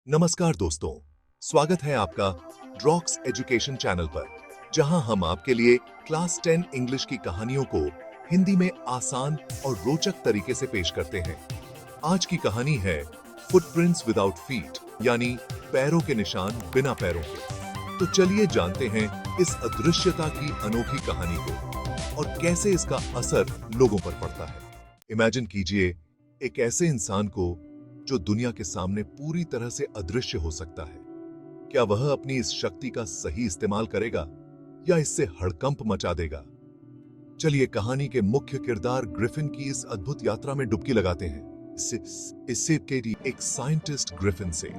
नमस्कार दोस्तों, स्वागत है आपका ड्रॉक्स एजुकेशन चैनल पर, जहां हम आपके लिए क्लास 10 इंग्लिश की कहानियों को हिंदी में आसान और रोचक तरीके से पेश करते हैं। आज की कहानी है फुटप्रिंट्स विदाउट फीट, यानी पैरों के निशान बिना पैरों के। तो चलिए जानते हैं इस अदृश्यता की अनोखी कहानी को और कैसे इसका असर लोगों पर पड़ता है। इमेजिन कीजिए एक ऐसे इंसान को जो दुनिया के सामने पूरी तरह से अदृश्य हो सकता है। क्या वह अपनी इस शक्ति का सही इस्तेमाल करेगा या इससे हड़कंप मचा देगा? चलिए कहानी के मुख्य किरदार ग्रिफिन की इस अद्भुत यात्रा में डुबकी लगाते हैं। इससे एक साइंटिस्ट ग्रिफिन से,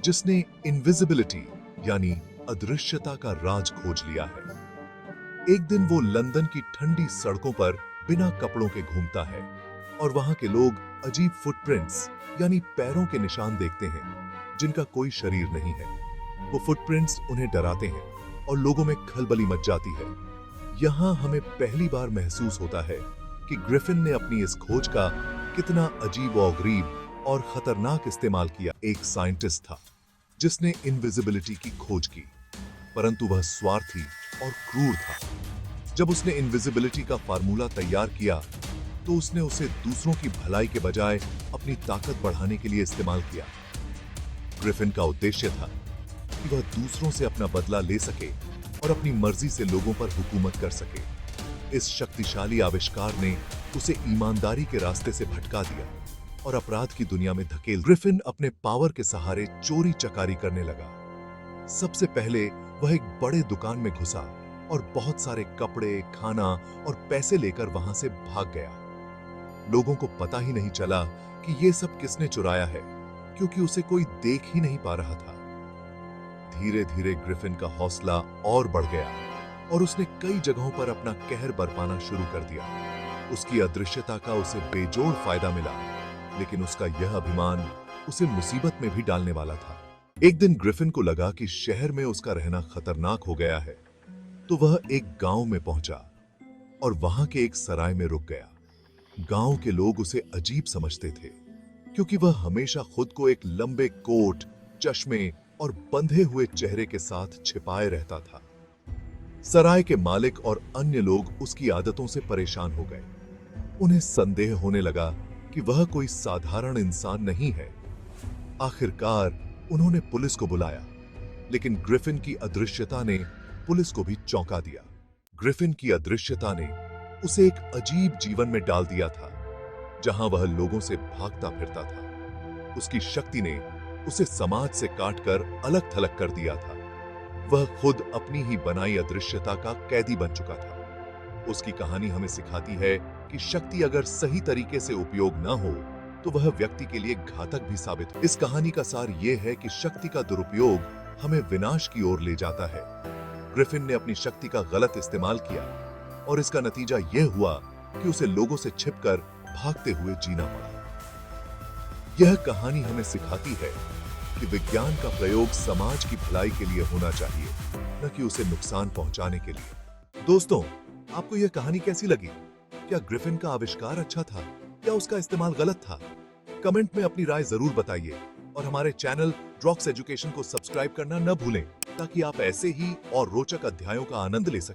जिसने इनविजिबिलिटी यानी अदृश्यता का राज खोज लिया है। एक दिन वो लंदन की ठंडी सड़कों पर बिना कपड़ों के घूमता है और वहां के लोग अजीब फुटप्रिंट्स यानी पैरों के निशान देखते हैं जिनका कोई शरीर नहीं है। वो फुटप्रिंट्स उन्हें डराते हैं और लोगों में खलबली मच जाती है। यहां हमें पहली बार महसूस होता है कि ग्रिफिन ने अपनी इस खोज का कितना अजीब और गरीब और खतरनाक इस्तेमाल किया। एक साइंटिस्ट था जिसने इनविजिबिलिटी की खोज की, परंतु वह स्वार्थी और क्रूर था। जब उसने इनविजिबिलिटी का फार्मूला तैयार किया तो उसने उसे दूसरों की भलाई के बजाय अपनी ताकत बढ़ाने के लिए इस्तेमाल किया। ग्रिफिन का उद्देश्य था कि वह दूसरों से अपना बदला ले सके और अपनी मर्जी से लोगों पर हुकूमत कर सके। इस शक्तिशाली आविष्कार ने उसे ईमानदारी के रास्ते से भटका दिया और अपराध की दुनिया में धकेल। ग्रिफिन अपने पावर के सहारे चोरी चकारी करने लगा। सबसे पहले वह एक बड़े दुकान में घुसा और बहुत सारे कपड़े, खाना और पैसे लेकर वहां से भाग गया। लोगों को पता ही नहीं चला कि ये सब किसने चुराया है, क्योंकि उसे कोई देख ही नहीं पा रहा था। धीरे धीरे ग्रिफिन का हौसला और बढ़ गया और उसने कई जगहों पर अपना कहर बरपाना शुरू कर दिया। उसकी अदृश्यता का उसे बेजोड़ फायदा मिला, लेकिन उसका यह अभिमान उसे मुसीबत में भी डालने वाला था। एक दिन ग्रिफिन को लगा कि शहर में उसका रहना खतरनाक हो गया है, तो वह एक गांव में पहुंचा और वहां के एक सराय में रुक गया। गांव के लोग उसे अजीब समझते थे, क्योंकि वह हमेशा खुद को एक लंबे कोट, चश्मे और बंधे हुए चेहरे के साथ छिपाए रहता था। सराय के मालिक और अन्य लोग उसकी आदतों से परेशान हो गए। उन्हें संदेह होने लगा कि वह कोई साधारण इंसान नहीं है। आखिरकार उन्होंने पुलिस को बुलाया, लेकिन ग्रिफिन की अदृश्यता ने पुलिस को भी चौंका दिया। ग्रिफिन की अदृश्यता ने उसे एक अजीब जीवन में डाल दिया था, जहां वह लोगों से भागता फिरता था। उसकी शक्ति ने उसे समाज से काटकर अलग थलग कर दिया था। वह खुद अपनी ही बनाई अदृश्यता का कैदी बन चुका था। उसकी कहानी हमें सिखाती है कि शक्ति अगर सही तरीके से उपयोग न हो तो वह व्यक्ति के लिए घातक भी साबित हो। इस कहानी का सार यह है कि शक्ति का दुरुपयोग हमें विनाश की ओर ले जाता है। ग्रिफिन ने अपनी शक्ति का गलत इस्तेमाल किया और इसका नतीजा यह हुआ कि उसे लोगों से छिपकर भागते हुए जीना पड़ा। यह कहानी हमें सिखाती है कि विज्ञान का प्रयोग समाज की भलाई के लिए होना चाहिए, न कि उसे नुकसान पहुंचाने के लिए। दोस्तों, आपको यह कहानी कैसी लगी? क्या ग्रिफिन का आविष्कार अच्छा था या उसका इस्तेमाल गलत था? कमेंट में अपनी राय जरूर बताइए और हमारे चैनल ड्रॉक्स एजुकेशन को सब्सक्राइब करना न भूलें, ताकि आप ऐसे ही और रोचक अध्यायों का आनंद ले सकें।